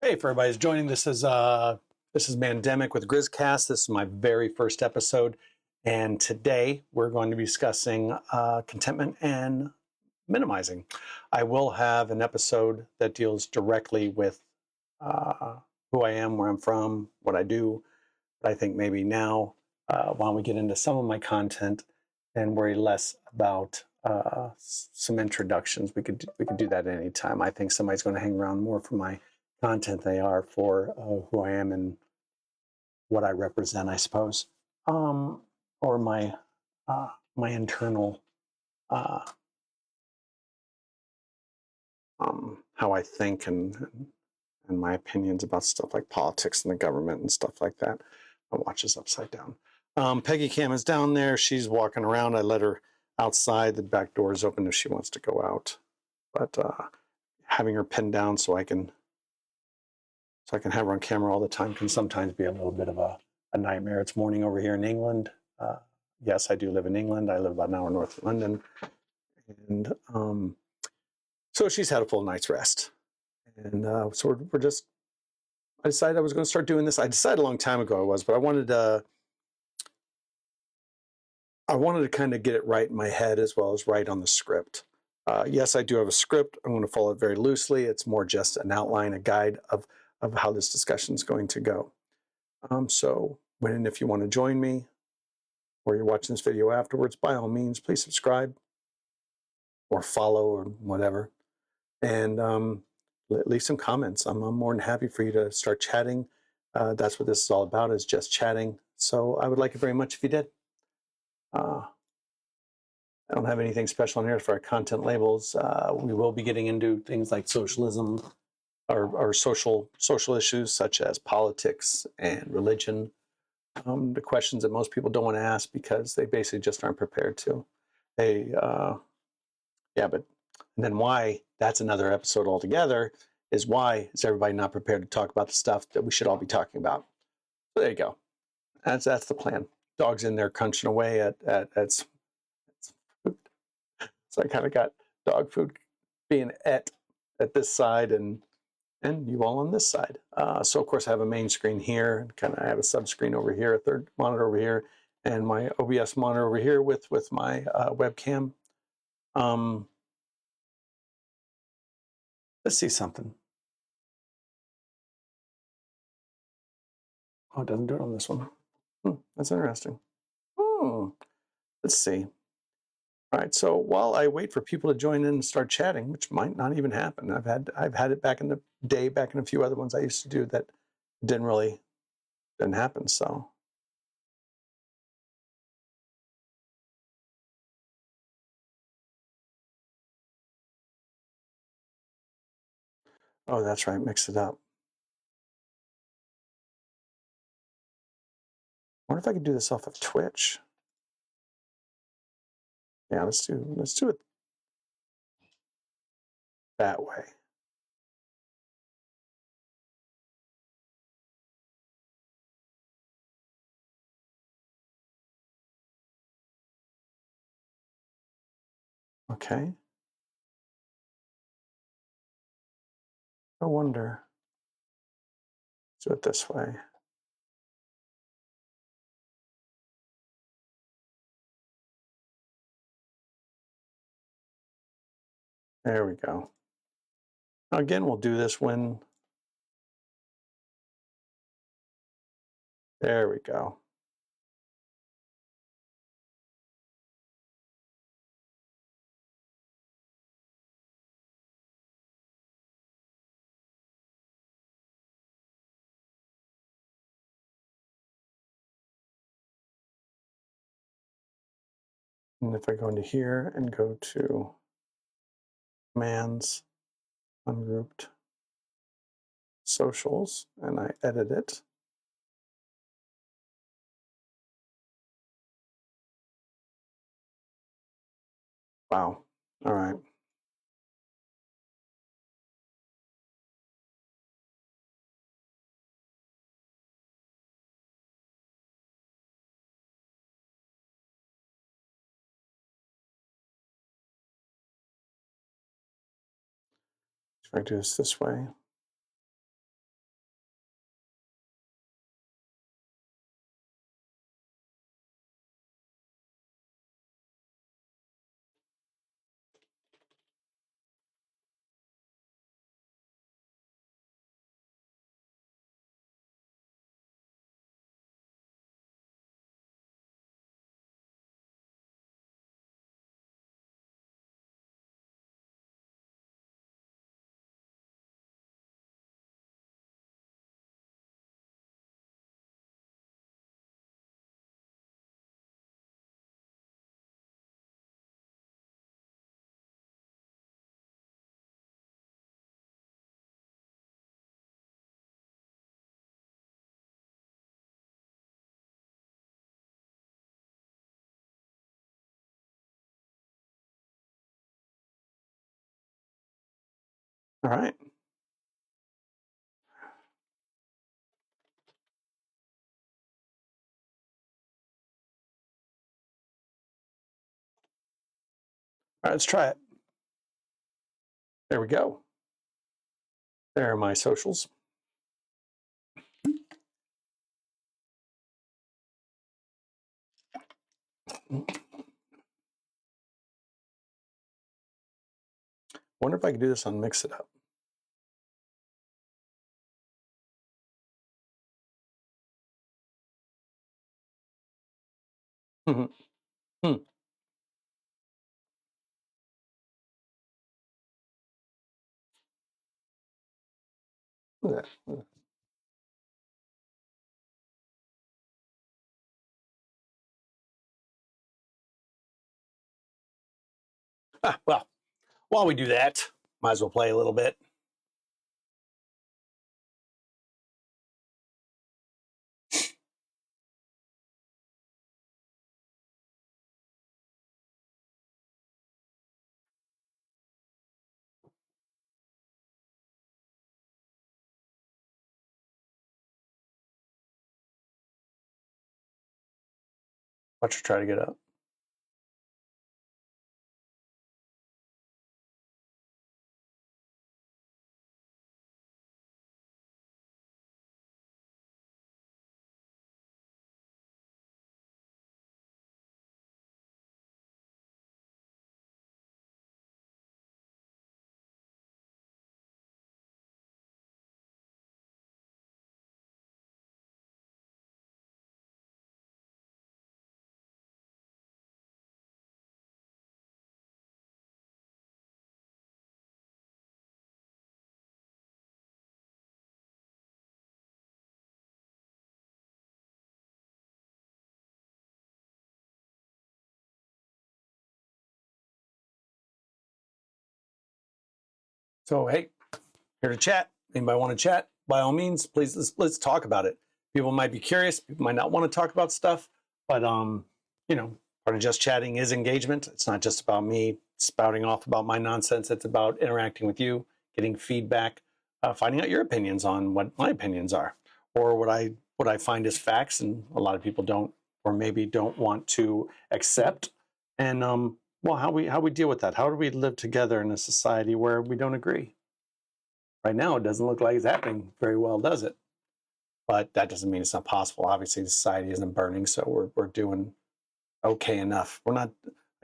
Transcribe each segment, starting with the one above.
Hey, for everybody who's joining, this is Mandemic with GryzCast. This is my very first episode, and today we're going to be discussing contentment and minimizing. I will have an episode that deals directly with who I am, where I'm from, what I do. But I think maybe now, while we get into some of my content and worry less about some introductions, we could do that at any time. I think somebody's going to hang around more for my content they are for who I am and what I represent, I suppose, or my my internal how I think and my opinions about stuff like politics and the government and stuff like that. My watch is upside down. Peggy Cam is down there. She's walking around. I let her outside. The back door is open if she wants to go out, but having her pinned down so I can have her on camera all the time can sometimes be a little bit of a nightmare. It's morning over here in England. Yes, I do live in England. I live about an hour north of London. And so she's had a full night's rest. And so we're just, I decided I was going to start doing this. I decided a long time ago I was, but I wanted to kind of get it right in my head as well as right on the script. Yes, I do have a script. I'm going to follow it very loosely. It's more just an outline, a guide of how this discussion is going to go. So when and if you want to join me or you're watching this video afterwards, by all means, please subscribe or follow or whatever. And leave some comments. I'm more than happy for you to start chatting. That's what this is all about, is just chatting. So I would like it very much if you did. I don't have anything special on here for our content labels. We will be getting into things like socialism or social issues such as politics and religion. The questions that most people don't want to ask because they basically just aren't prepared to. But then why? That's another episode altogether. Why is everybody not prepared to talk about the stuff that we should all be talking about? So there you go. That's the plan. Dog's in there crunching away at food. So I kind of got dog food being at this side and you all on this side. So of course I have a main screen here, and kind of I have a sub screen over here, a third monitor over here, and my OBS monitor over here with my webcam. Let's see something. Oh, it doesn't do it on this one. That's interesting. Let's see. All right, so while I wait for people to join in and start chatting, which might not even happen, I've had it back in the day, back in a few other ones I used to do that didn't happen. So oh, that's right, mix it up. I wonder if I could do this off of Twitch. Yeah, let's do it that way. Okay. No wonder. Let's do it this way. There we go. Now again, we'll do this when. There we go. And if I go into here and go to commands, ungrouped socials, and I edit it. Wow. All right. If I do this way. All right. All right, let's try it. There we go. There are my socials. Wonder if I can do this on Mix It Up. Hmm. Look at that. Well, while we do that, might as well play a little bit. Watch her try to get up. So, hey, here to chat. Anybody want to chat? By all means, please, let's talk about it. People might be curious. People might not want to talk about stuff, but you know, part of just chatting is engagement. It's not just about me spouting off about my nonsense. It's about interacting with you, getting feedback, finding out your opinions on what my opinions are, or what I find is facts, and a lot of people don't, or maybe don't want to accept. And well, how we deal with that? How do we live together in a society where we don't agree? Right now, it doesn't look like it's happening very well, does it? But that doesn't mean it's not possible. Obviously, the society isn't burning, so we're doing okay enough. We're not.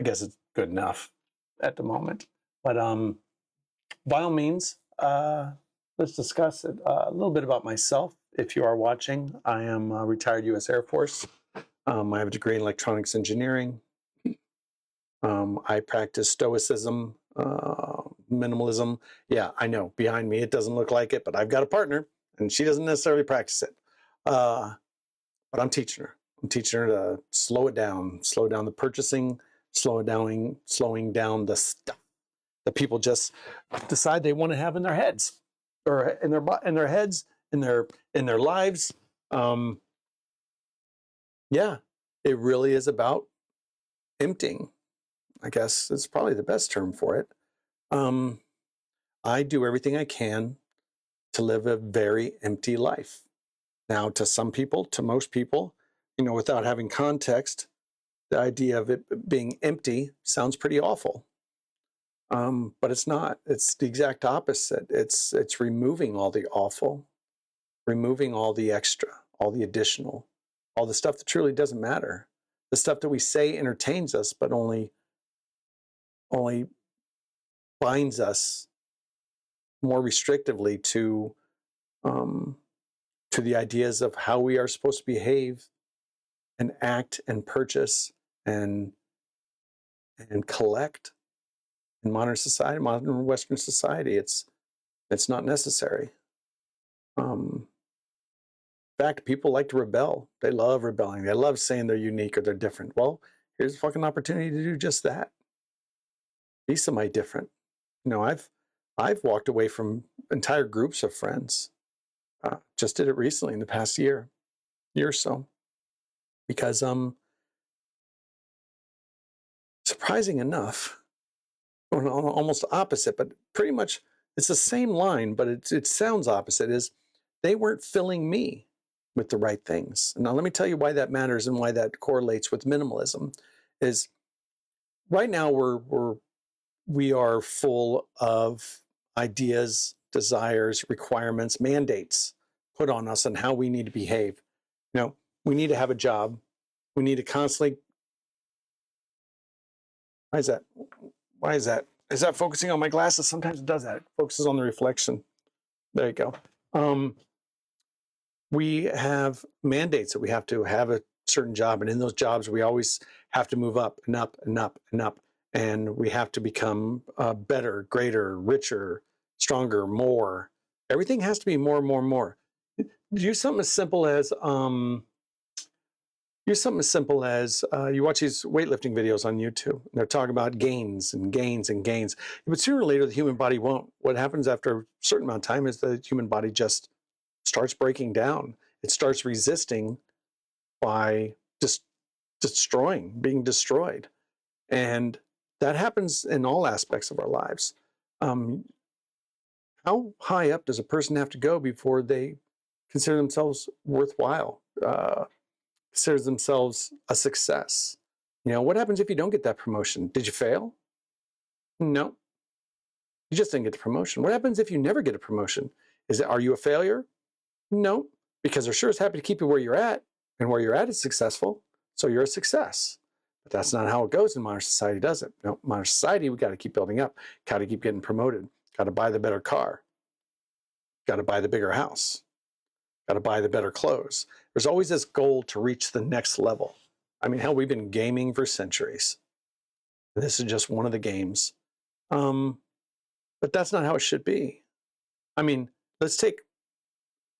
I guess it's good enough at the moment. But by all means, let's discuss it, a little bit about myself. If you are watching, I am a retired U.S. Air Force. I have a degree in electronics engineering. I practice stoicism, minimalism. Yeah, I know. Behind me, it doesn't look like it, but I've got a partner, and she doesn't necessarily practice it. But I'm teaching her. I'm teaching her to slow down the purchasing, slowing down the stuff that people just decide they want to have in their heads, or in their heads, in their lives. Yeah, it really is about emptying. I guess it's probably the best term for it. I do everything I can to live a very empty life. Now, to some people, to most people, without having context, the idea of it being empty sounds pretty awful. But it's not. It's the exact opposite. It's removing all the awful, removing all the extra, all the additional, all the stuff that truly doesn't matter. The stuff that we say entertains us, but only binds us more restrictively to the ideas of how we are supposed to behave and act and purchase and collect in modern society, modern Western society. It's not necessary. In fact, people like to rebel. They love rebelling. They love saying they're unique or they're different. Well, here's a fucking opportunity to do just that. Be somebody different. I've walked away from entire groups of friends. Just did it recently in the past year or so, because surprising enough, or almost opposite, but pretty much it's the same line, but it sounds opposite, is they weren't filling me with the right things. Now, let me tell you why that matters and why that correlates with minimalism. Is right now we are full of ideas, desires, requirements, mandates put on us on how we need to behave. You know, we need to have a job. We need to constantly. Why is that? Why is that? Is that focusing on my glasses? Sometimes it does that. It focuses on the reflection. There you go. We have mandates that we have to have a certain job. And in those jobs, we always have to move up and up and up and up. And we have to become better, greater, richer, stronger, more. Everything has to be more, more, more. Do something as simple as you watch these weightlifting videos on YouTube. And they're talking about gains and gains and gains. But sooner or later, the human body won't. What happens after a certain amount of time is the human body just starts breaking down. It starts resisting by just being destroyed. And that happens in all aspects of our lives. How high up does a person have to go before they consider themselves worthwhile? Considers themselves a success? You know, what happens if you don't get that promotion? Did you fail? No. You just didn't get the promotion. What happens if you never get a promotion? Are you a failure? No, because they're sure as happy to keep you where you're at, and where you're at is successful, so you're a success. But that's not how it goes in modern society, does it? No, modern society, we got to keep building up, got to keep getting promoted, got to buy the better car, got to buy the bigger house, got to buy the better clothes. There's always this goal to reach the next level. I mean, hell, we've been gaming for centuries. This is just one of the games. But that's not how it should be. I mean, let's take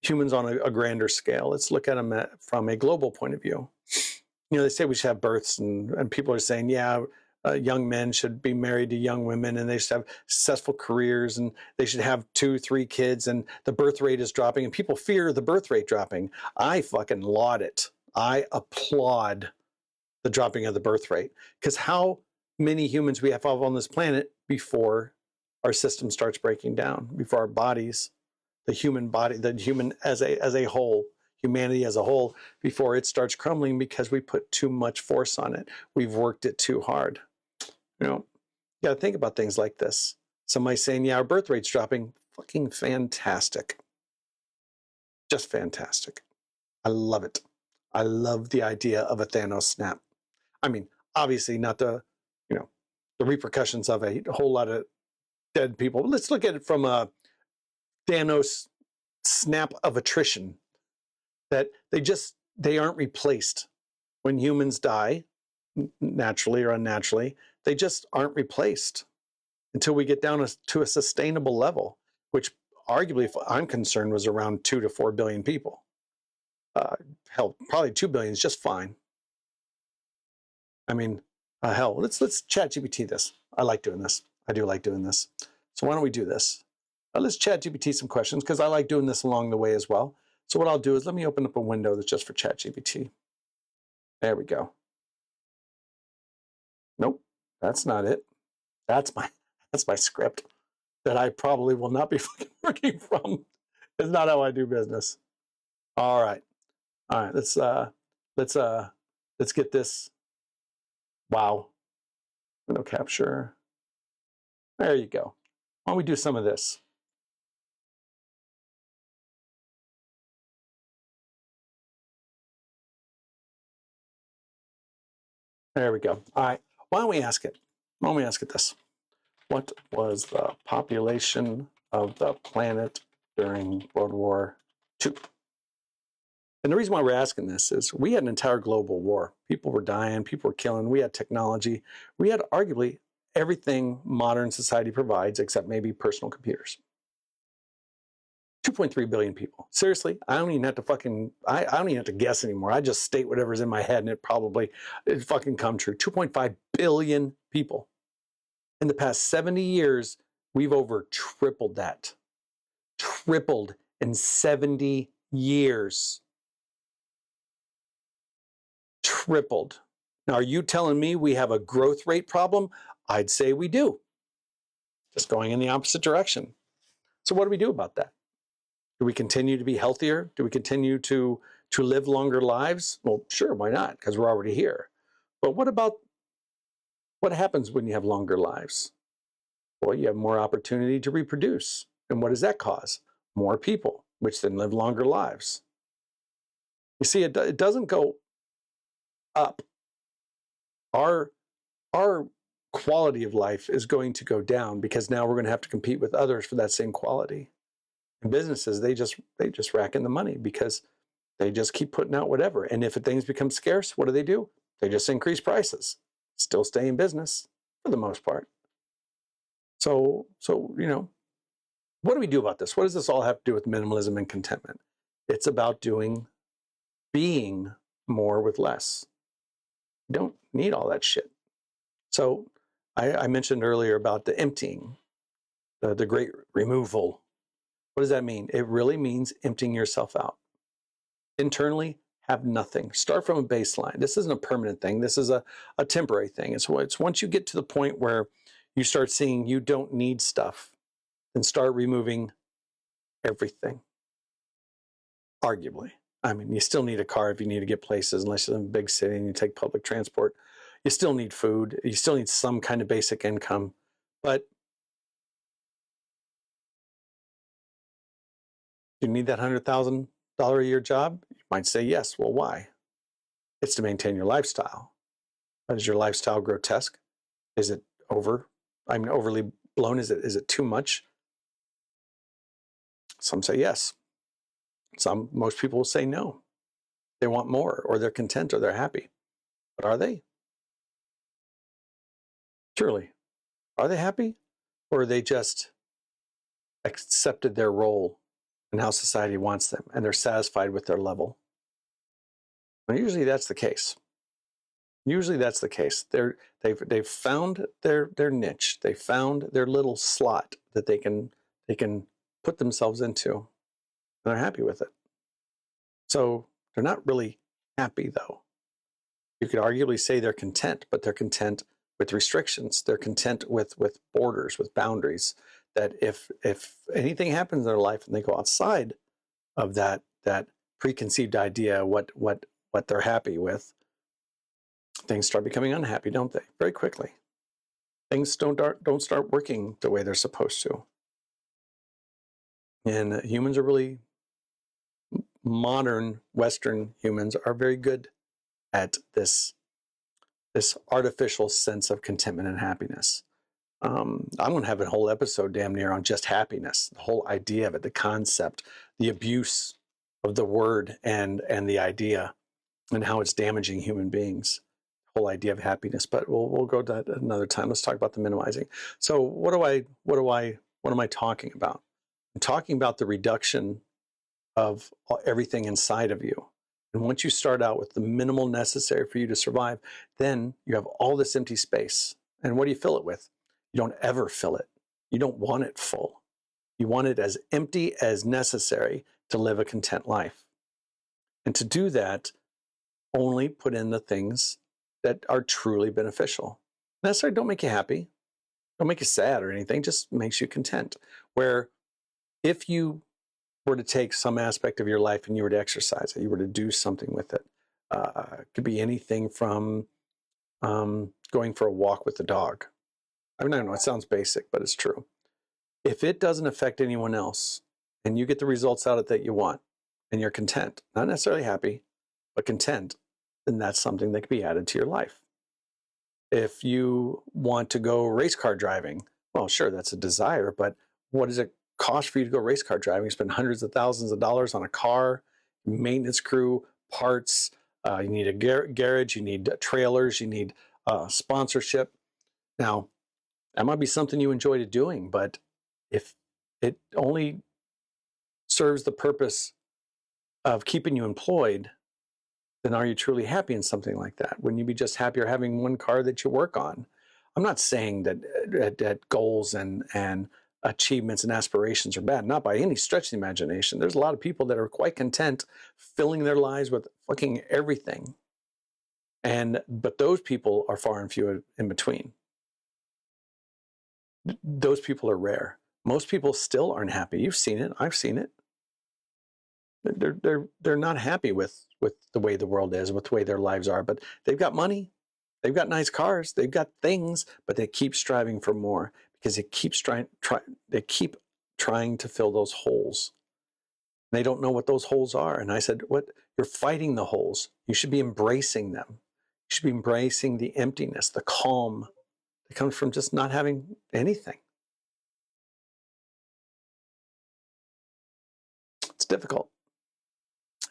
humans on a grander scale. Let's look at them from a global point of view. You know, they say we should have births, and people are saying, yeah, young men should be married to young women, and they should have successful careers, and they should have 2-3 kids, and the birth rate is dropping, and people fear the birth rate dropping. I fucking laud it. I applaud the dropping of the birth rate, because how many humans we have on this planet before our system starts breaking down, before our bodies, the human body, the human as a whole, humanity as a whole, before it starts crumbling because we put too much force on it. We've worked it too hard. You know, you got to think about things like this. Somebody saying, yeah, our birth rate's dropping. Fucking fantastic. Just fantastic. I love it. I love the idea of a Thanos snap. I mean, obviously not the repercussions of a whole lot of dead people. But let's look at it from a Thanos snap of attrition, that they aren't replaced. When humans die, naturally or unnaturally, they just aren't replaced until we get down to a sustainable level, which arguably, if I'm concerned, was around 2 to 4 billion people. Hell, probably 2 billion is just fine. I mean, hell, let's ChatGPT this. I like doing this. I do like doing this. So why don't we do this? Let's ChatGPT some questions, because I like doing this along the way as well. So what I'll do is let me open up a window that's just for ChatGPT. There we go. Nope, that's not it. That's my script that I probably will not be working from. It's not how I do business. All right. Let's get this. Wow. Window capture. There you go. Why don't we do some of this? There we go. All right. Why don't we ask it? Why don't we ask it this? What was the population of the planet during World War II? And the reason why we're asking this is we had an entire global war. People were dying, people were killing, we had technology. We had arguably everything modern society provides, except maybe personal computers. 2.3 billion people. Seriously, I don't even have to guess anymore. I just state whatever's in my head, and it fucking come true. 2.5 billion people. In the past 70 years, we've over tripled that. Tripled in 70 years. Tripled. Now, are you telling me we have a growth rate problem? I'd say we do. Just going in the opposite direction. So what do we do about that? Do we continue to be healthier? Do we continue to live longer lives? Well, sure, why not? Because we're already here. But what happens when you have longer lives? Well, you have more opportunity to reproduce. And what does that cause? More people, which then live longer lives. You see, it doesn't go up. Our quality of life is going to go down because now we're going to have to compete with others for that same quality. And businesses, they just rack in the money because they just keep putting out whatever. And if things become scarce, what do? They just increase prices. Still stay in business for the most part. So what do we do about this? What does this all have to do with minimalism and contentment? It's about being more with less. You don't need all that shit. So I mentioned earlier about the emptying, the great removal. What does that mean? It really means emptying yourself out. Internally, have nothing. Start from a baseline. This isn't a permanent thing. This is a temporary thing. It's once you get to the point where you start seeing you don't need stuff, then start removing everything. Arguably. I mean, you still need a car if you need to get places, unless you live in a big city and you take public transport. You still need food. You still need some kind of basic income. But you need that $100,000 a year job? You might say yes. Well, why? It's to maintain your lifestyle. But is your lifestyle grotesque? Is it overly blown? Is it too much? Some say yes. Most people will say no. They want more, or they're content, or they're happy. But are they? Surely. Are they happy? Or are they just accepted their role and how society wants them, and they're satisfied with their level? And usually that's the case. They've found their niche. They found their little slot that they can put themselves into, and they're happy with it. So they're not really happy, though. You could arguably say they're content, but they're content with restrictions. They're content with borders, with boundaries. That if anything happens in their life and they go outside of that preconceived idea, what they're happy with, things start becoming unhappy, don't they? Very quickly. Things don't start working the way they're supposed to. And humans are really, modern Western humans are very good at this artificial sense of contentment and happiness. I'm going to have a whole episode damn near on just happiness, the whole idea of it, the concept, the abuse of the word and the idea, and how it's damaging human beings. The whole idea of happiness. But we'll go to that another time. Let's talk about the minimizing. So what am I talking about? I'm talking about the reduction of everything inside of you. And once you start out with the minimal necessary for you to survive, then you have all this empty space. And what do you fill it with? You don't ever fill it. You don't want it full. You want it as empty as necessary to live a content life. And to do that, only put in the things that are truly beneficial. Necessarily don't make you happy, don't make you sad or anything, just makes you content. Where if you were to take some aspect of your life and you were to exercise it, you were to do something with it, it could be anything from going for a walk with the dog. I mean, I know it sounds basic, but it's true. If it doesn't affect anyone else and you get the results out of it that you want and you're content, not necessarily happy, but content, then that's something that can be added to your life. If you want to go race car driving, well, sure, that's a desire, but what does it cost for you to go race car driving? You spend hundreds of thousands of dollars on a car, maintenance crew, parts, you need a garage, you need trailers, you need sponsorship. Now, that might be something you enjoy doing, but if it only serves the purpose of keeping you employed, then are you truly happy in something like that? Wouldn't you be just happier having one car that you work on? I'm not saying that goals and achievements and aspirations are bad, not by any stretch of the imagination. There's a lot of people that are quite content filling their lives with fucking everything. But those people are far and few in between. Those people are rare. Most people still aren't happy. You've seen it. I've seen it. They're not happy with the way the world is, with the way their lives are. But they've got money, they've got nice cars, they've got things, but they keep striving for more because they keep trying to fill those holes. They don't know what those holes are. And I said, "What? You're fighting the holes. You should be embracing them. You should be embracing the emptiness, the calm that comes from just not having anything." It's difficult.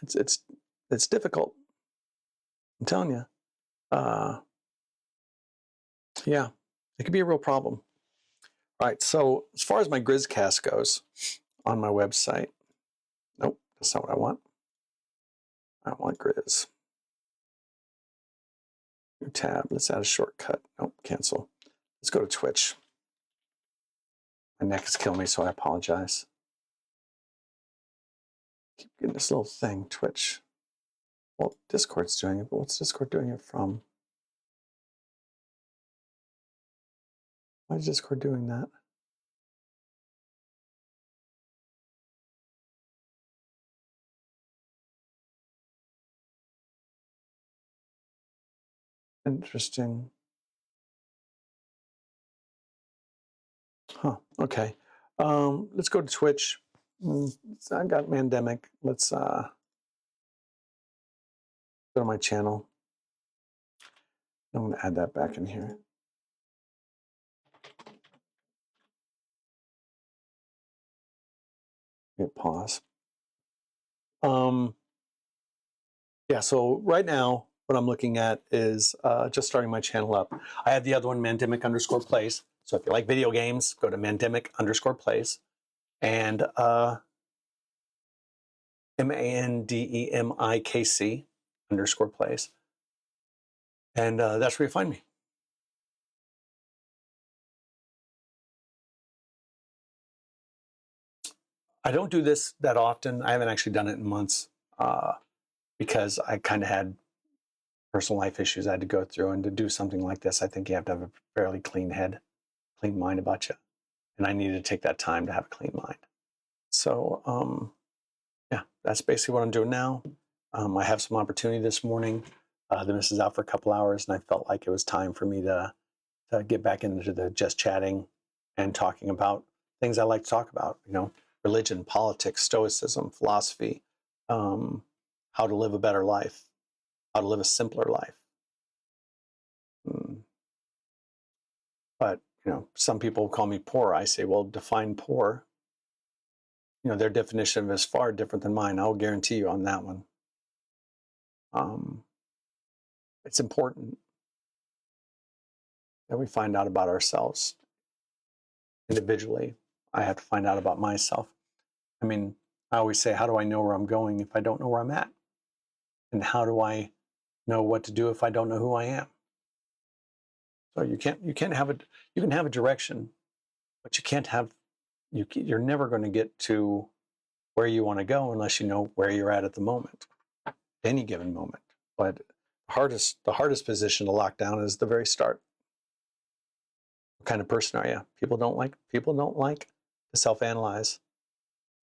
It's difficult. I'm telling you. Yeah, it could be a real problem. All right. So as far as my GryzCast goes on my website, nope, that's not what I want. I want Gryz. New tab. Let's add a shortcut. Nope, cancel. Let's go to Twitch. My neck is killing me, so I apologize. Keep getting this little thing, Twitch. Well, Discord's doing it, but what's Discord doing it from? Why is Discord doing that? Interesting. Huh, okay. Let's go to Twitch. I got Mandemic. Let's go to my channel. I'm going to add that back in here. Hit pause. Yeah, so right now, what I'm looking at is just starting my channel up. I have the other one, Mandemic_plays. So if you like video games, go to Mandemic_plays. And MANDEMIKC_plays. And that's where you find me. I don't do this that often. I haven't actually done it in months because I kind of had personal life issues I had to go through. And to do something like this, I think you have to have a fairly clean head, clean mind about you. And I needed to take that time to have a clean mind. So, yeah, that's basically what I'm doing now. I have some opportunity this morning. The miss is out for a couple hours, and I felt like it was time for me to get back into the just chatting and talking about things I like to talk about, you know, religion, politics, stoicism, philosophy, how to live a better life, how to live a simpler life. But, you know, some people call me poor. I say, well, define poor. You know, their definition of it is far different than mine. I'll guarantee you on that one. It's important that we find out about ourselves individually. I have to find out about myself. I mean, I always say, how do I know where I'm going if I don't know where I'm at? And how do I know what to do if I don't know who I am? So you can have a direction, but you can't have, you're never going to get to where you want to go unless you know where you're at the moment, any given moment. But the hardest position to lock down is the very start. What kind of person are you? People don't like to self-analyze.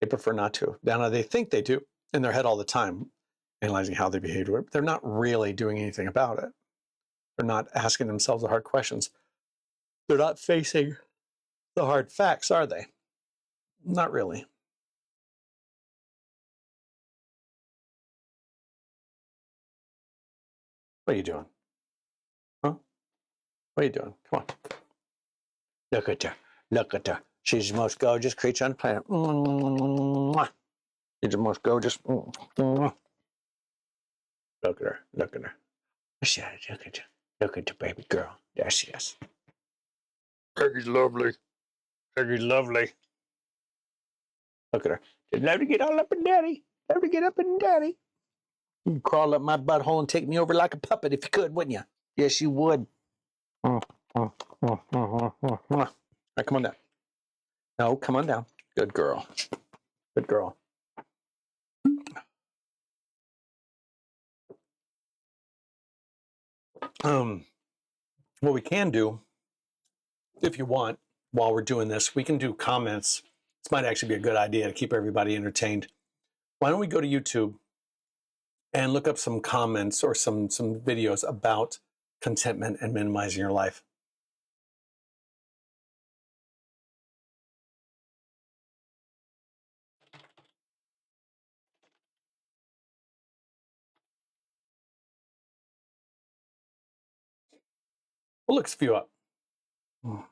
They prefer not to. Now they think they do in their head all the time, analyzing how they behave. But they're not really doing anything about it. They're not asking themselves the hard questions. They're not facing the hard facts, are they? Not really. What are you doing? Huh? What are you doing? Come on. Look at her. Look at her. She's the most gorgeous creature on the planet. She's the most gorgeous. Look at her. Look at her. Look at her. Look at the baby girl. There she is. Peggy's lovely. Peggy's lovely. Look at her. She'd love to get all up in daddy. Love to get up in daddy. You'd crawl up my butthole and take me over like a puppet if you could, wouldn't you? Yes, you would. All right, come on down. No, come on down. Good girl. Good girl. What we can do, if you want, while we're doing this, we can do comments. This might actually be a good idea to keep everybody entertained. Why don't we go to YouTube and look up some comments or some videos about contentment and minimizing your life? We'll look a few up. All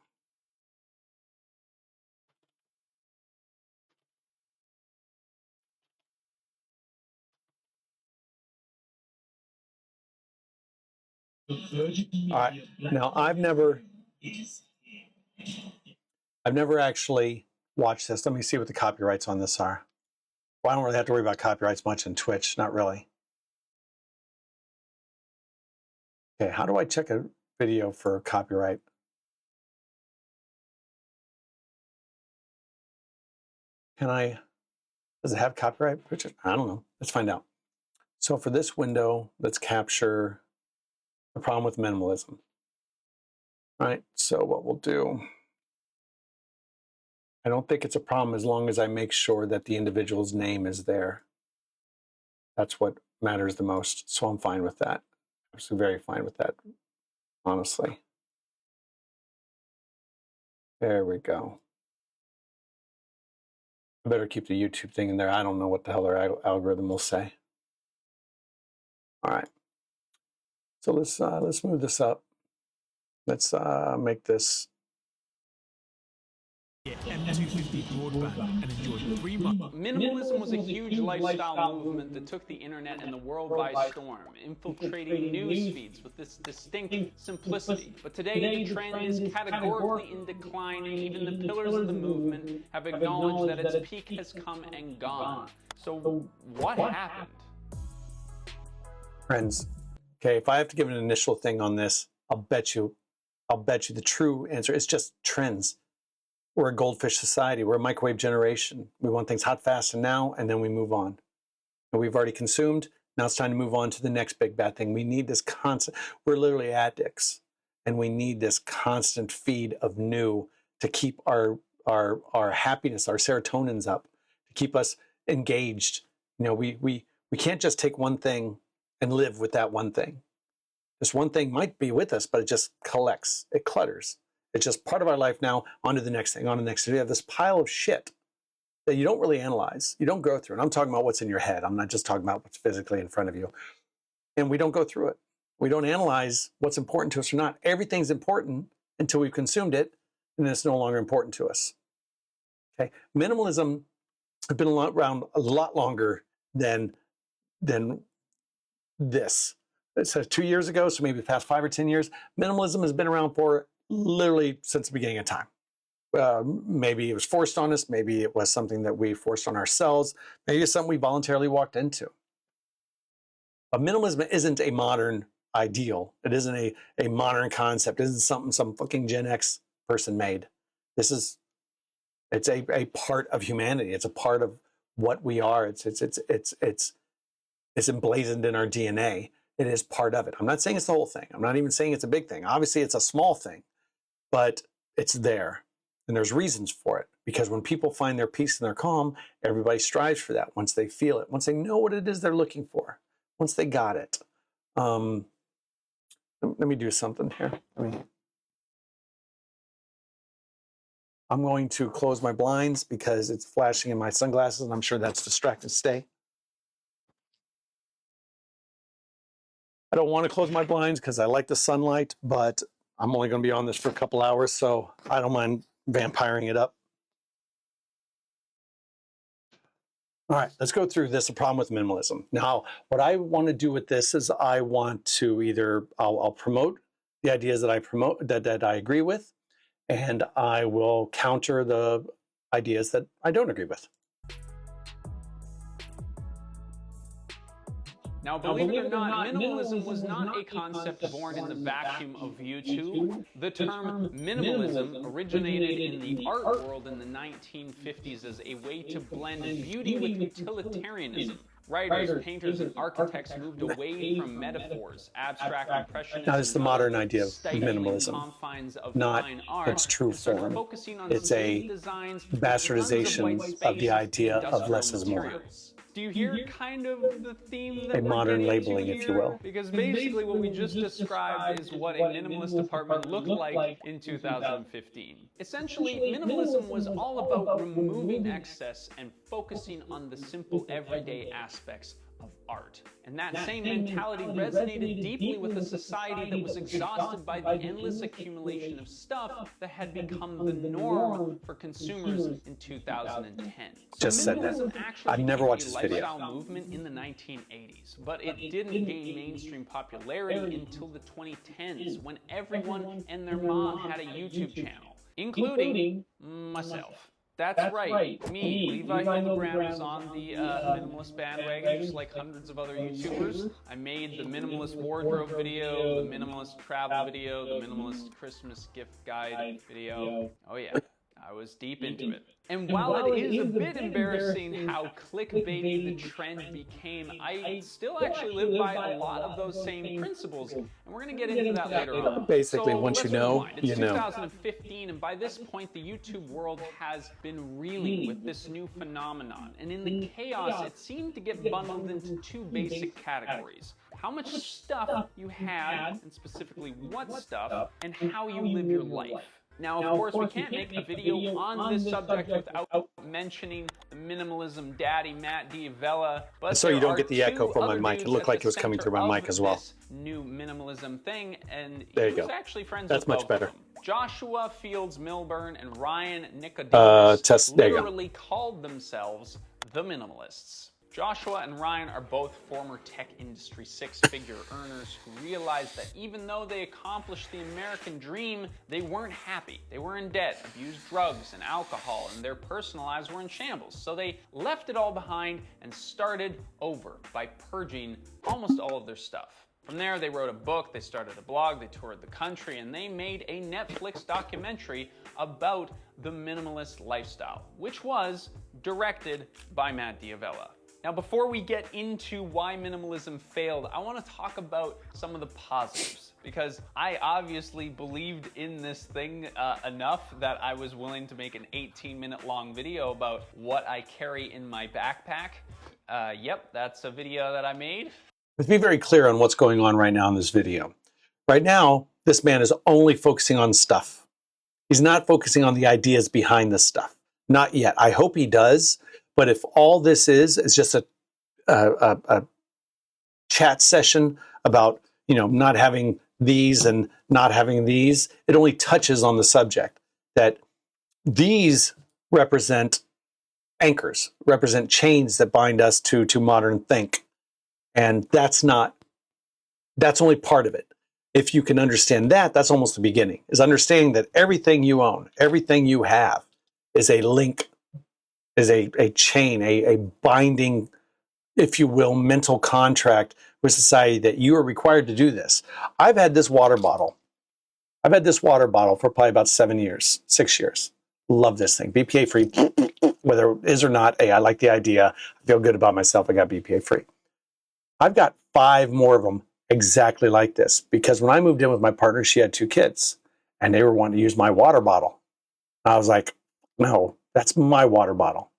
right. Now, I've never actually watched this. Let me see what the copyrights on this are. Well, I don't really have to worry about copyrights much in Twitch. Not really. Okay, how do I check a video for copyright? Can I, does it have copyright pictures? I don't know. Let's find out. So for this window, let's capture the problem with minimalism. All right, so what we'll do, I don't think it's a problem as long as I make sure that the individual's name is there. That's what matters the most. So I'm fine with that. I'm very fine with that, honestly. There we go. I better keep the YouTube thing in there. I don't know what the hell their algorithm will say. All right. So let's move this up. Let's make this. Minimalism was a huge lifestyle movement that took the internet and the world by storm, infiltrating news feeds with this distinct simplicity. But today the trend is categorically in decline, and even the pillars of the movement have acknowledged that its peak has come and gone. So what happened? Friends, okay, if I have to give an initial thing on this, I'll bet you the true answer is just trends. We're a goldfish society. We're a microwave generation. We want things hot, fast, and now, and then we move on. And we've already consumed. Now it's time to move on to the next big bad thing. We need this constant, we're literally addicts, and we need this constant feed of new to keep our happiness, our serotonins up, to keep us engaged. You know, we can't just take one thing and live with that one thing. This one thing might be with us, but it just collects, it clutters. It's just part of our life now, on to the next thing, on to the next thing. We have this pile of shit that you don't really analyze. You don't go through. And I'm talking about what's in your head. I'm not just talking about what's physically in front of you. And we don't go through it. We don't analyze what's important to us or not. Everything's important until we've consumed it, and then it's no longer important to us. Okay, minimalism has been around a lot longer than this. It says 2 years ago, so maybe the past 5 or 10 years. Minimalism has been around for literally since the beginning of time. Maybe it was forced on us. Maybe it was something that we forced on ourselves. Maybe it's something we voluntarily walked into. But minimalism isn't a modern ideal. It isn't a modern concept. It isn't something some fucking Gen X person made. It's a part of humanity. It's a part of what we are. It's emblazoned in our DNA. It is part of it. I'm not saying it's the whole thing. I'm not even saying it's a big thing. Obviously, it's a small thing, but it's there. And there's reasons for it. Because when people find their peace and their calm, everybody strives for that. Once they feel it, once they know what it is they're looking for, once they got it. Let me do something here. I'm going to close my blinds because it's flashing in my sunglasses, and I'm sure that's distracting. Stay. I don't want to close my blinds because I like the sunlight, but I'm only going to be on this for a couple hours, so I don't mind vampiring it up. All right, let's go through this, the problem with minimalism. Now, what I want to do with this is I want to either, I'll promote the ideas that I promote, that I agree with, and I will counter the ideas that I don't agree with. Now, believe it or not, minimalism was not a concept born in the vacuum of YouTube. The term minimalism originated in the art world in the 1950s as a way to blend beauty with utilitarianism. Writers, painters, and architects moved away from metaphors, abstract impressionism. Now, it's the modern idea of stifling minimalism, confines of not fine art, its true and started form. focusing on It's a sleek designs, bastardization of the idea of less is more. Do you hear kind of the theme that A modern we're getting labeling, to if here? you will. Because basically what we just described is what a minimalist apartment looked like in 2015. Essentially, minimalism was all about removing excess and focusing on the simple everyday aspects of art. And that same mentality resonated deeply with a society that was exhausted by the endless accumulation of stuff that had become the norm for consumers in 2010. Just said that. I've never watched this video. Lifestyle movement in the 1980s, but it didn't gain mainstream popularity until the 2010s, when everyone and their mom had a YouTube channel, including myself. That's right, me, Levi Hildebrand, was on the minimalist bandwagon, just like hundreds of other YouTubers. I made the minimalist wardrobe video, the minimalist travel video, the minimalist Christmas gift guide video. Oh yeah, I was deep into it. And while it is a bit embarrassing how clickbaity the trend became, I still actually live by a lot of those same principles, and we're going to get into that later on. Basically, so once you know, it's you know. 2015, and by this point, the YouTube world has been reeling with this new phenomenon. And in the chaos, it seemed to get bundled into two basic categories: how much stuff you had, and specifically what stuff, and how you live your life. Now, of course, we can't make a video on this subject without mentioning the minimalism daddy, Matt D'Avella. But so you don't get the echo from my mic. It looked like it was coming through my mic as well. New minimalism thing, and there he you was go. actually friends That's with much both better. of them. Joshua Fields Milburn and Ryan Nicodemus literally called themselves the Minimalists. Joshua and Ryan are both former tech industry six-figure earners who realized that even though they accomplished the American dream, they weren't happy. They were in debt, abused drugs and alcohol, and their personal lives were in shambles. So they left it all behind and started over by purging almost all of their stuff. From there, they wrote a book, they started a blog, they toured the country, and they made a Netflix documentary about the minimalist lifestyle, which was directed by Matt D'Avella. Now, before we get into why minimalism failed, I want to talk about some of the positives, because I obviously believed in this thing enough that I was willing to make an 18-minute long video about what I carry in my backpack. Yep, that's a video that I made. Let's be very clear on what's going on right now in this video. Right now, this man is only focusing on stuff. He's not focusing on the ideas behind the stuff. Not yet. I hope he does. But if all this is just a chat session about, not having these and not having these, it only touches on the subject that these represent anchors, represent chains that bind us to modern think. And that's only part of it. If you can understand that, that's almost the beginning, is understanding that everything you own, everything you have is a link, is a chain, a binding, if you will, mental contract with society that you are required to do this. I've had this water bottle. I've had this water bottle for probably about 6 years. Love this thing. BPA free, whether it is or not. Hey, I like the idea. I feel good about myself. I got BPA free. I've got 5 more of them exactly like this, because when I moved in with my partner, she had 2 kids and they were wanting to use my water bottle. I was like, no, that's my water bottle.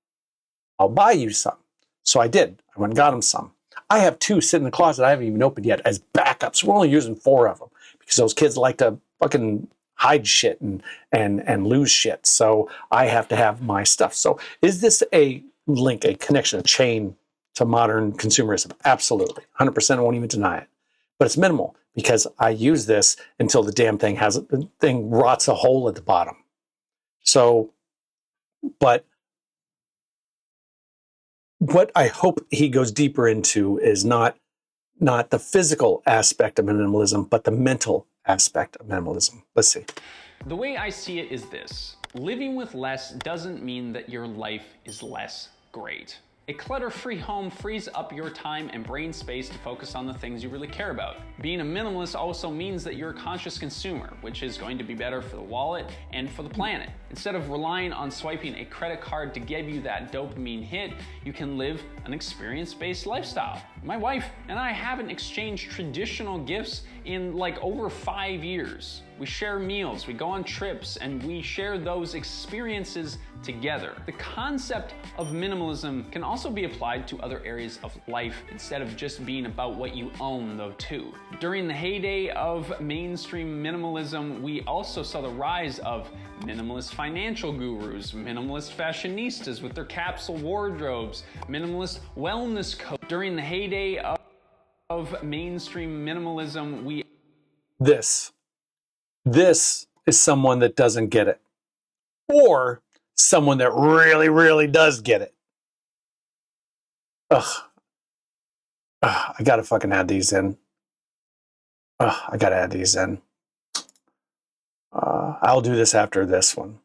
I'll buy you some. So I did. I went and got them some. I have 2 sitting in the closet I haven't even opened yet as backups. We're only using 4 of them because those kids like to fucking hide shit and lose shit. So I have to have my stuff. So is this a link, a connection, a chain to modern consumerism? Absolutely. 100%. I won't even deny it. But it's minimal because I use this until the damn thing rots a hole at the bottom. So, but what I hope he goes deeper into is not the physical aspect of minimalism, but the mental aspect of minimalism. Let's see. The way I see it is this: living with less doesn't mean that your life is less great. A clutter-free home frees up your time and brain space to focus on the things you really care about. Being a minimalist also means that you're a conscious consumer, which is going to be better for the wallet and for the planet. Instead of relying on swiping a credit card to give you that dopamine hit, you can live an experience-based lifestyle. My wife and I haven't exchanged traditional gifts in like over 5 years. We share meals, we go on trips, and we share those experiences together. The concept of minimalism can also be applied to other areas of life instead of just being about what you own, though, too. During the heyday of mainstream minimalism, we also saw the rise of minimalist financial gurus, minimalist fashionistas with their capsule wardrobes, minimalist wellness coach. During the heyday of mainstream minimalism, This is someone that doesn't get it. Or someone that really, really does get it. Ugh. I gotta fucking add these in. I gotta add these in. I'll do this after this one.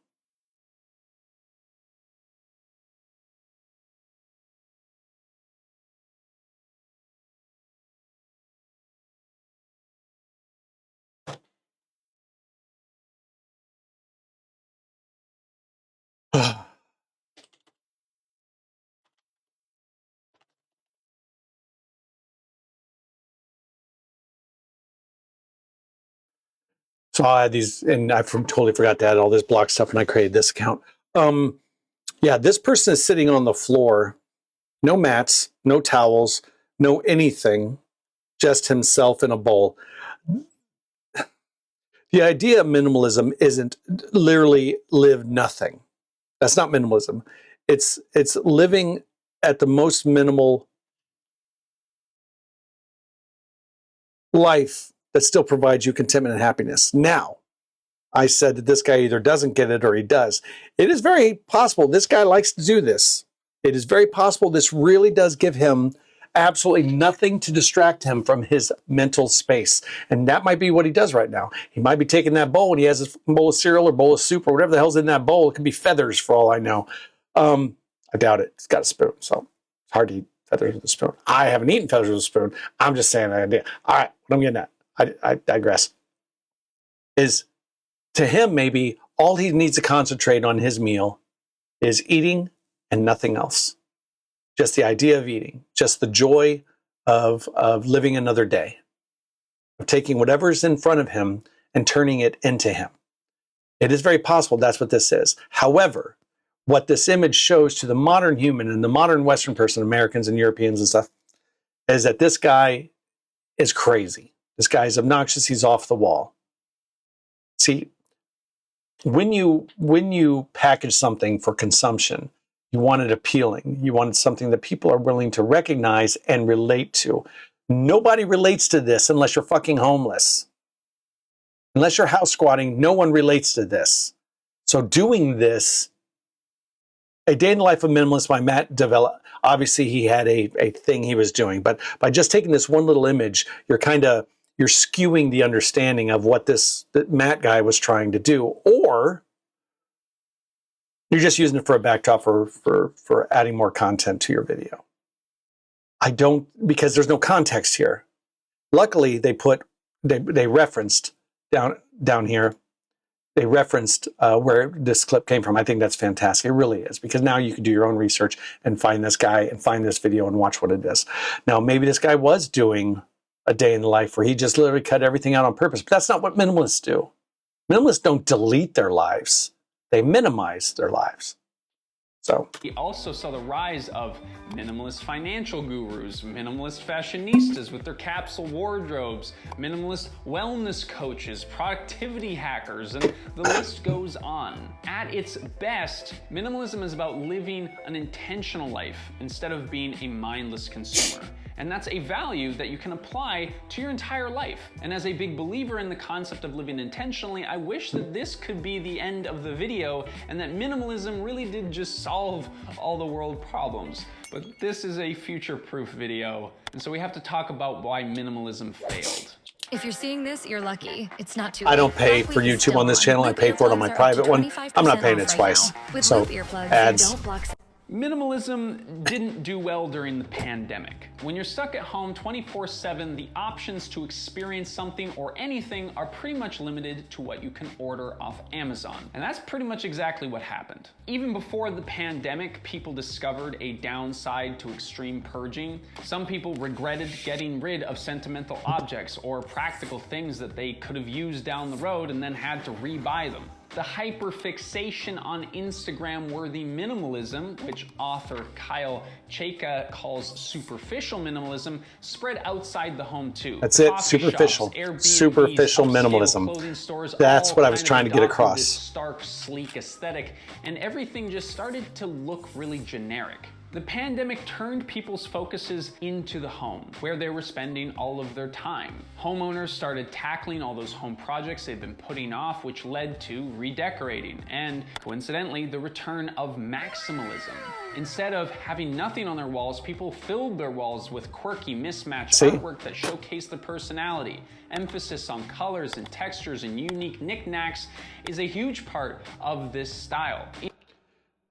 So I'll add these, and I totally forgot to add all this block stuff when I created this account. Yeah, this person is sitting on the floor, no mats, no towels, no anything, just himself in a bowl. The idea of minimalism isn't literally live nothing. That's not minimalism. It's living at the most minimal life that still provides you contentment and happiness. Now, I said that this guy either doesn't get it or he does. It is very possible this guy likes to do this. It is very possible this really does give him absolutely nothing to distract him from his mental space. And that might be what he does right now. He might be taking that bowl and he has a bowl of cereal or bowl of soup or whatever the hell's in that bowl. It could be feathers for all I know. I doubt it. It's got a spoon, so it's hard to eat feathers with a spoon. I haven't eaten feathers with a spoon. I'm just saying that idea. All right, what I'm getting at, I digress, is to him maybe all he needs to concentrate on his meal is eating and nothing else. Just the idea of eating, just the joy of living another day, of taking whatever's in front of him and turning it into him. It is very possible that's what this is. However, what this image shows to the modern human and the modern Western person, Americans and Europeans and stuff, is that this guy is crazy. This guy is obnoxious. He's off the wall. See, when you package something for consumption, you want it appealing. You want something that people are willing to recognize and relate to. Nobody relates to this unless you're fucking homeless. Unless you're house squatting, no one relates to this. So doing this, A Day in the Life of Minimalist by Matt Devella, obviously he had a thing he was doing, but by just taking this one little image, you're skewing the understanding of what that Matt guy was trying to do, or you're just using it for a backdrop for adding more content to your video. Because there's no context here. Luckily, they referenced down here, they referenced where this clip came from. I think that's fantastic. It really is, because now you can do your own research and find this guy and find this video and watch what it is. Now, maybe this guy was doing a day in the life where he just literally cut everything out on purpose, but that's not what minimalists do. Minimalists don't delete their lives. They minimize their lives. So he also saw the rise of minimalist financial gurus, minimalist fashionistas with their capsule wardrobes, minimalist wellness coaches, productivity hackers, and the list goes on. At its best, minimalism is about living an intentional life instead of being a mindless consumer. And that's a value that you can apply to your entire life. And as a big believer in the concept of living intentionally, I wish that this could be the end of the video and that minimalism really did just solve all the world problems. But this is a future-proof video, and so we have to talk about why minimalism failed. If you're seeing this, you're lucky. It's not too late. I don't pay for YouTube on this channel. I pay for it on my private one. I'm not paying it twice. So ads. Minimalism didn't do well during the pandemic. When you're stuck at home 24/7, the options to experience something or anything are pretty much limited to what you can order off Amazon. And that's pretty much exactly what happened. Even before the pandemic, people discovered a downside to extreme purging. Some people regretted getting rid of sentimental objects or practical things that they could have used down the road and then had to rebuy them. The hyperfixation on Instagram-worthy minimalism, which author Kyle Chayka calls superficial minimalism, spread outside the home too. That's it, Coffee superficial. shops, Airbnbs, Superficial upscale minimalism. clothing stores, That's all what I was kind of trying to get adopted across. this stark, sleek aesthetic, and everything just started to look really generic. The pandemic turned people's focuses into the home, where they were spending all of their time. Homeowners started tackling all those home projects they'd been putting off, which led to redecorating and, coincidentally, the return of maximalism. Instead of having nothing on their walls, people filled their walls with quirky, mismatched artwork that showcased their personality. Emphasis on colors and textures and unique knickknacks is a huge part of this style.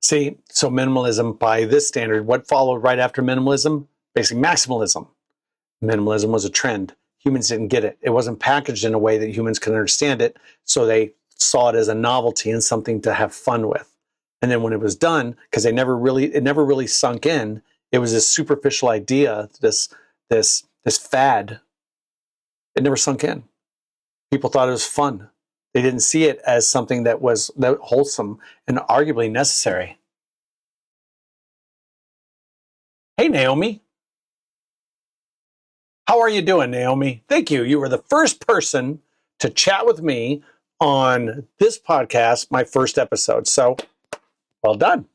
See, so minimalism by this standard, what followed right after minimalism? Basically maximalism. Minimalism was a trend. Humans didn't get it. It wasn't packaged in a way that humans could understand it, so they saw it as a novelty and something to have fun with. And then when it was done, because it never really sunk in, it was this superficial idea, this fad. It never sunk in. People thought it was fun. They didn't see it as something that was wholesome and arguably necessary. Hey, Naomi. How are you doing, Naomi? Thank you. You were the first person to chat with me on this podcast, my first episode. So, well done.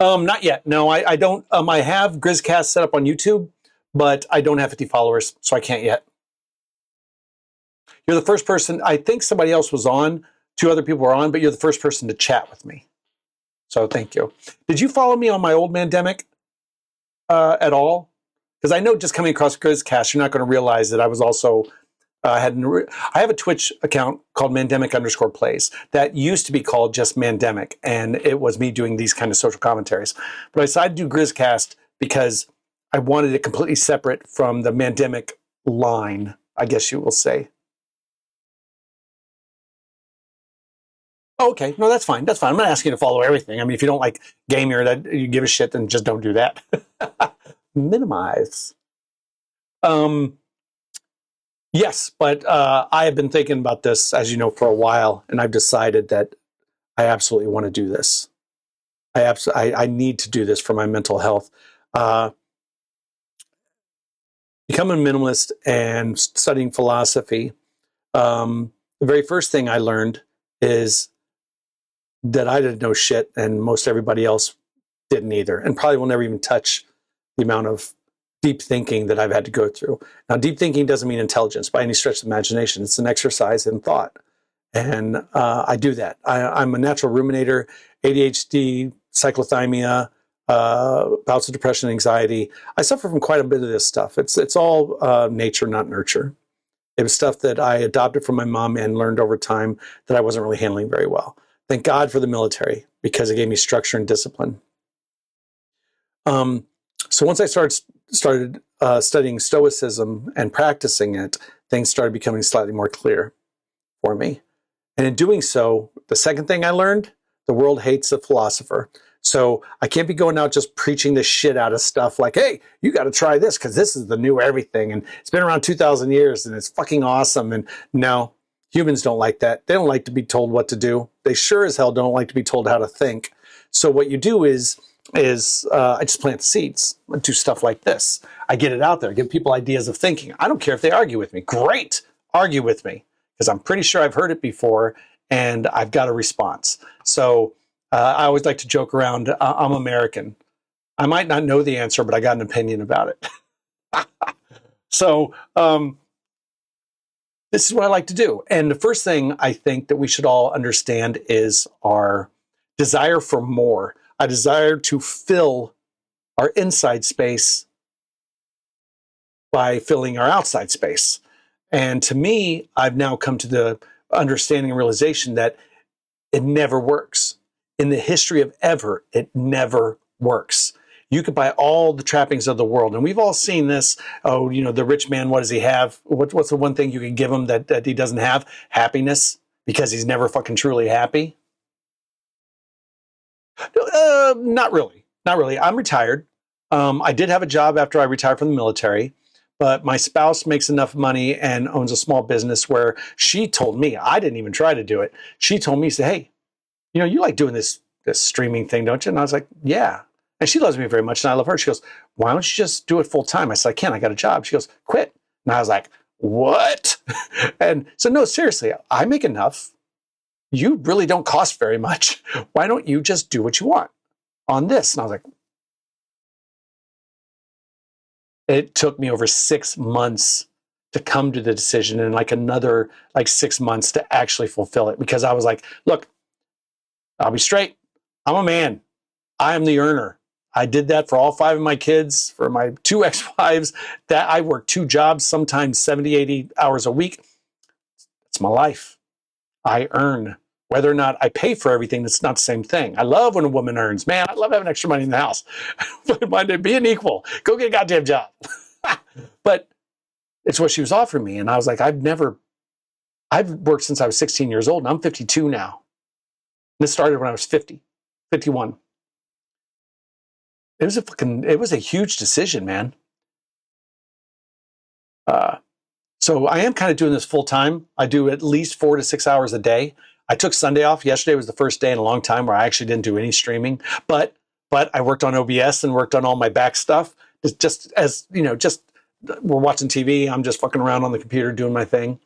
Not yet. No, I don't. I have GryzCast set up on YouTube, but I don't have 50 followers, so I can't yet. You're the first person, I think somebody else was on, 2 other people were on, but you're the first person to chat with me. So thank you. Did you follow me on my old Mandemic at all? Because I know just coming across GryzCast, you're not going to realize that I was also, I have a Twitch account called Mandemic_plays that used to be called just Mandemic, and it was me doing these kind of social commentaries. But I decided to do GryzCast because I wanted it completely separate from the Mandemic line, I guess you will say. Okay, no, that's fine. That's fine. I'm not asking you to follow everything. I mean, if you don't like gaming or that you give a shit, then just don't do that. Minimize. Yes, but I have been thinking about this, as you know, for a while, and I've decided that I absolutely want to do this. I need to do this for my mental health. Becoming a minimalist and studying philosophy, the very first thing I learned is that I didn't know shit, and most everybody else didn't either, and probably will never even touch the amount of deep thinking that I've had to go through. Now, deep thinking doesn't mean intelligence by any stretch of the imagination. It's an exercise in thought, and I do that. I'm a natural ruminator, ADHD, cyclothymia, bouts of depression, anxiety. I suffer from quite a bit of this stuff. It's all nature, not nurture. It was stuff that I adopted from my mom and learned over time that I wasn't really handling very well. Thank God for the military, because it gave me structure and discipline. So once I started studying Stoicism and practicing it, things started becoming slightly more clear for me. And in doing so, the second thing I learned, the world hates a philosopher. So I can't be going out just preaching the shit out of stuff like, hey, you got to try this because this is the new everything. And it's been around 2,000 years and it's fucking awesome. And no, humans don't like that. They don't like to be told what to do. They sure as hell don't like to be told how to think. So what you do is I just plant the seeds. I do stuff like this. I get it out there, give people ideas of thinking. I don't care if they argue with me. Great, argue with me, because I'm pretty sure I've heard it before and I've got a response. So I always like to joke around, I'm American. I might not know the answer, but I got an opinion about it. So this is what I like to do. And the first thing I think that we should all understand is our desire for more. A desire to fill our inside space by filling our outside space. And to me, I've now come to the understanding and realization that it never works. in the history of ever, it never works. You could buy all the trappings of the world. And we've all seen this. Oh, you know, the rich man, what does he have? What's the one thing you can give him that he doesn't have? Happiness, because he's never fucking truly happy. Not really. Not really. I'm retired. I did have a job after I retired from the military, but my spouse makes enough money and owns a small business where she told me, I didn't even try to do it. She told me, say, hey, you know, you like doing this streaming thing, don't you? And I was like, yeah. And she loves me very much, and I love her. She goes, why don't you just do it full time? I said, I can't. I got a job. She goes, quit. And I was like, what? And so, no, seriously, I make enough. You really don't cost very much. Why don't you just do what you want on this? And I was like, it took me over 6 months to come to the decision, and like another 6 months to actually fulfill it, because I was like, look, I'll be straight. I'm a man. I am the earner. I did that for all 5 of my kids, for my 2 ex-wives, that I work 2 jobs, sometimes 70, 80 hours a week. It's my life. I earn. Whether or not I pay for everything, that's not the same thing. I love when a woman earns. Man, I love having extra money in the house. But mind being equal. Go get a goddamn job. But it's what she was offering me. And I was like, I've worked since I was 16 years old, and I'm 52 now. This started when I was 50, 51. It was a huge decision, man. So I am kind of doing this full time. I do at least 4 to 6 hours a day. I took Sunday off. Yesterday was the first day in a long time where I actually didn't do any streaming, but I worked on OBS and worked on all my back stuff. Just as, you know, just we're watching TV. I'm just fucking around on the computer doing my thing.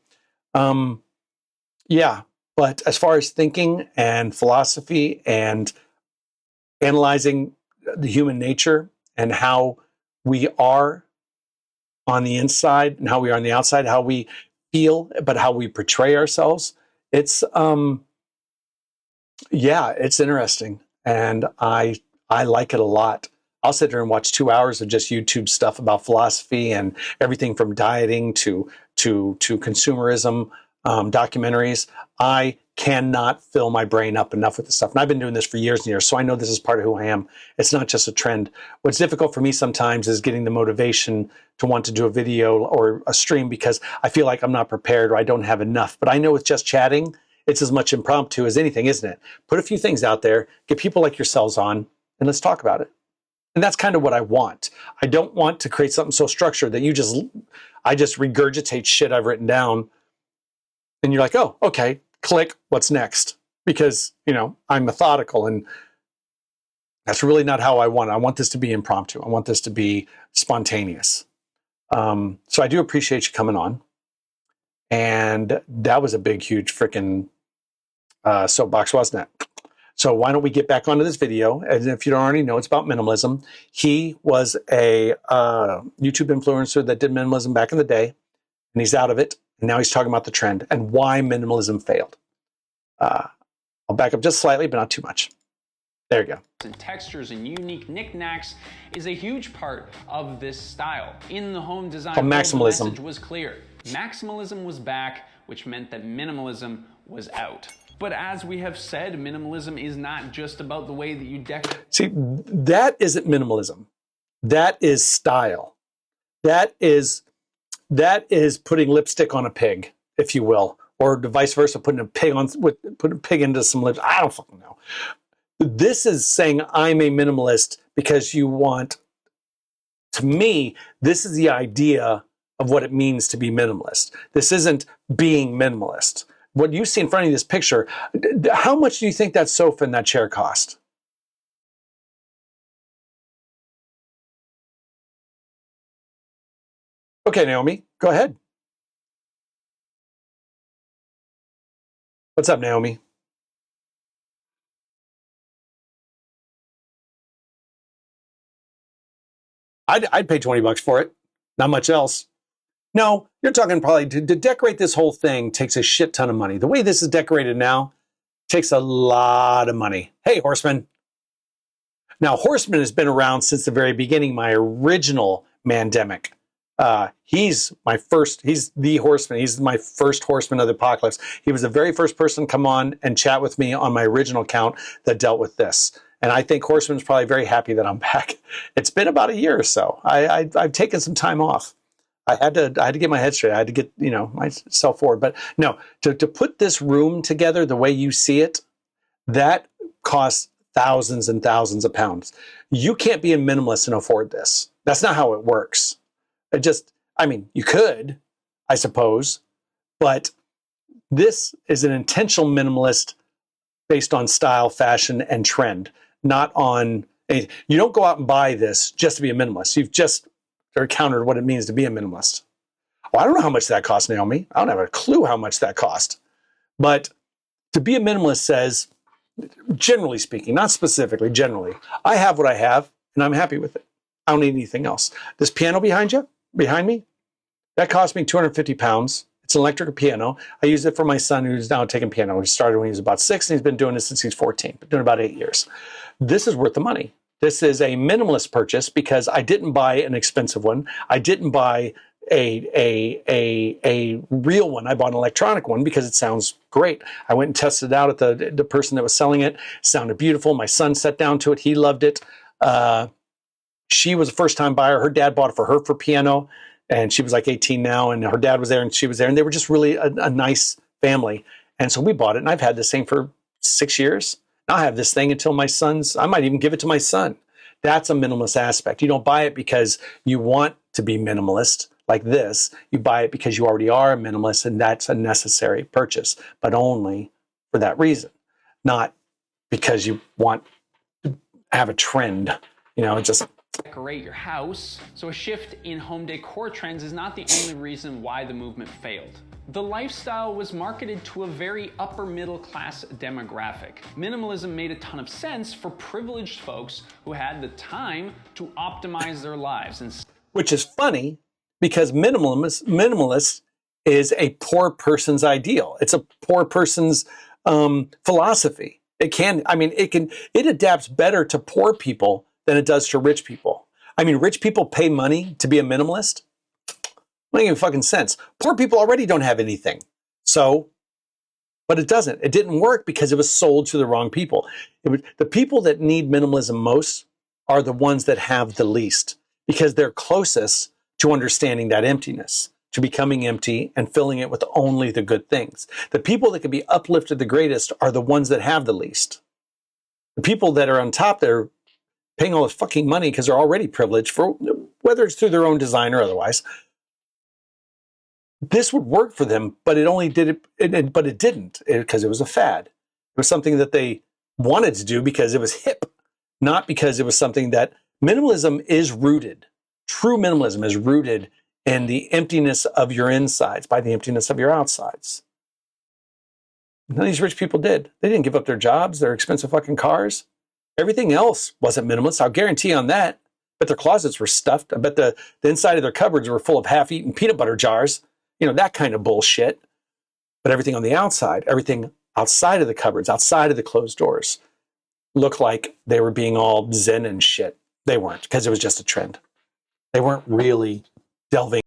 Yeah. But as far as thinking and philosophy and analyzing the human nature and how we are on the inside and how we are on the outside, how we feel, but how we portray ourselves, it's it's interesting, and I like it a lot. I'll sit there and watch 2 hours of just YouTube stuff about philosophy and everything from dieting to consumerism, documentaries. I cannot fill my brain up enough with this stuff. And I've been doing this for years and years, so I know this is part of who I am. It's not just a trend. What's difficult for me sometimes is getting the motivation to want to do a video or a stream, because I feel like I'm not prepared or I don't have enough. But I know with just chatting, it's as much impromptu as anything, isn't it? Put a few things out there, get people like yourselves on, and let's talk about it. And that's kind of what I want. I don't want to create something so structured that I just regurgitate shit I've written down, and you're like, oh, okay, click, what's next? Because, you know, I'm methodical, and that's really not how I want it. I want this to be impromptu. I want this to be spontaneous. So I do appreciate you coming on. And that was a big, huge freaking soapbox, wasn't it? So why don't we get back onto this video? And if you don't already know, it's about minimalism. He was a YouTube influencer that did minimalism back in the day, and he's out of it. And now he's talking about the trend and why minimalism failed. I'll back up just slightly, but not too much. There you go. And textures and unique knickknacks is a huge part of this style. In the home design world, the message was clear. Maximalism was back, which meant that minimalism was out. But as we have said, minimalism is not just about the way that you decorate. See, that isn't minimalism. That is style. That is putting lipstick on a pig, if you will, or vice versa, putting a pig into some lips. I don't fucking know. This is saying I'm a minimalist because you want. To me, this is the idea of what it means to be minimalist. This isn't being minimalist. What you see in front of you, this picture, how much do you think that sofa and that chair cost? Okay, Naomi, go ahead. What's up, Naomi? I'd pay $20 for it. Not much else. No, you're talking probably to decorate this whole thing takes a shit ton of money. The way this is decorated now takes a lot of money. Hey, Horseman. Now, Horseman has been around since the very beginning, my original Mandemic. He's the horseman. He's my first horseman of the apocalypse. He was the very first person to come on and chat with me on my original account that dealt with this. And I think Horseman's probably very happy that I'm back. It's been about a year or so. I've taken some time off. I had to get my head straight. I had to get, myself forward. But no, to put this room together the way you see it, that costs thousands and thousands of pounds. You can't be a minimalist and afford this. That's not how it works. You could, I suppose, but this is an intentional minimalist based on style, fashion, and trend, not on, you don't go out and buy this just to be a minimalist. You've just encountered what it means to be a minimalist. Well, I don't know how much that cost, Naomi. I don't have a clue how much that cost. But to be a minimalist says, generally speaking, not specifically, generally, I have what I have and I'm happy with it. I don't need anything else. This piano behind me, that cost me 250 pounds. It's an electric piano. I use it for my son who's now taking piano. He started when he was about 6 and he's been doing it since he's 14, doing about 8 years. This is worth the money. This is a minimalist purchase because I didn't buy an expensive one. I didn't buy a real one. I bought an electronic one because it sounds great. I went and tested it out at the person that was selling it. It sounded beautiful. My son sat down to it. He loved it. She was a first-time buyer. Her dad bought it for her for piano, and she was like 18 now, and her dad was there, and she was there, and they were just really a nice family. And so we bought it, and I've had this thing for 6 years. Now I have this thing until my son's, I might even give it to my son. That's a minimalist aspect. You don't buy it because you want to be minimalist like this. You buy it because you already are a minimalist, and that's a necessary purchase, but only for that reason, not because you want to have a trend. Just decorate your house. So a shift in home decor trends is not the only reason why the movement failed. The lifestyle was marketed to a very upper middle class demographic. Minimalism made a ton of sense for privileged folks who had the time to optimize their lives. Which is funny because minimalist is a poor person's ideal. It's a poor person's philosophy. It adapts better to poor people than it does to rich people. Rich people pay money to be a minimalist. It doesn't make fucking sense. Poor people already don't have anything. But it doesn't. It didn't work because it was sold to the wrong people. The people that need minimalism most are the ones that have the least because they're closest to understanding that emptiness, to becoming empty and filling it with only the good things. The people that can be uplifted the greatest are the ones that have the least. The people that are on top there paying all this fucking money because they're already privileged, for whether it's through their own design or otherwise. This would work for them, but it didn't because it was a fad. It was something that they wanted to do because it was hip, not because it was something that minimalism is rooted. True minimalism is rooted in the emptiness of your insides by the emptiness of your outsides. None of these rich people did. They didn't give up their jobs, their expensive fucking cars. Everything else wasn't minimalist. I'll guarantee on that. But their closets were stuffed. I bet the inside of their cupboards were full of half-eaten peanut butter jars. That kind of bullshit. But everything on the outside, everything outside of the cupboards, outside of the closed doors, looked like they were being all zen and shit. They weren't, because it was just a trend. They weren't really delving